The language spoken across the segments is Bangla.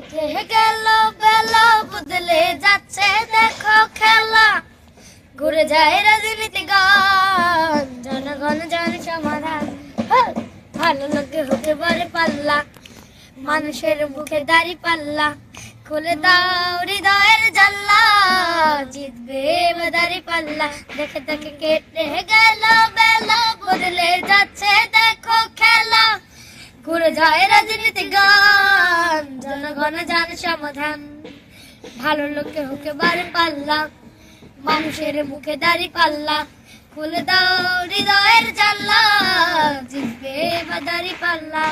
গেল বেলা বদলে যাচ্ছে দেখো খেলা, ঘুরে যায় রাজনীতি গান, জনগণ জন সমাধান। ভালো লোকে হতে পারে পাল্লা, মানুষের মুখে দাড়ি পাল্লা, খুলে দাও হৃদয়ের জানলা, জিতবে দাড়ি পাল্লা। দেখে দেখে কেটে গেল বেলা বদলে যাচ্ছে দেখো খেলা, ঘুরে যায় রাজনীতি গান, জনগণ জান সমাধান। ভালো লোকে হতে পারে পাল্লা, মানুষের মুখে দাড়ি পাল্লা, খুলে দাও হৃদয়ের জানলা, জিতবে দাড়ি পাল্লা।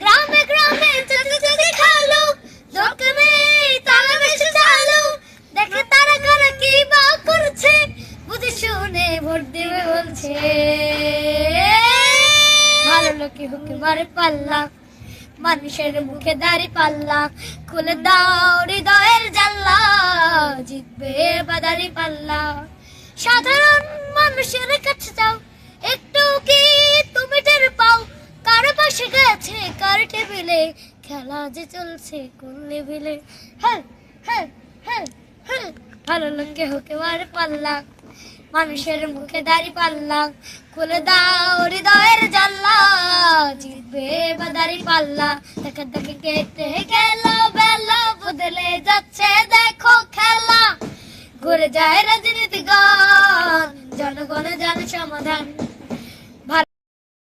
গ্রামে গ্রামে যদি যদি খালো দোকানে তারা বেশি চালো, দেখে তারা কারা কি বা করছে, বুঝে শুনে ভোট দেবে বলছে। ভালো লোকে হতে পারে পাল্লা, মানুষের মুখে দাড়ি পাল্লা, খুলে দাও হৃদয়ের জানলা, জিতবে দাড়ি পাল্লা। সাধারণ মানুষের কাছে যাও, একটু কি তুমি টের পাও, কার পাশে গেছে কার টেবিলে, খেলা যে চলছে কোন লেভেলে। হ্যাঁ হ্যাঁ হ্যাঁ হ্যাঁ, ভালো লোকে হতে পারে পাল্লা, মানুষের মুখে দাড়ি পাল্লা, খুলে দাও হৃদয়ের জানলা, জিতবে দাড়ি পাল্লা। দেখে দেখে কেটে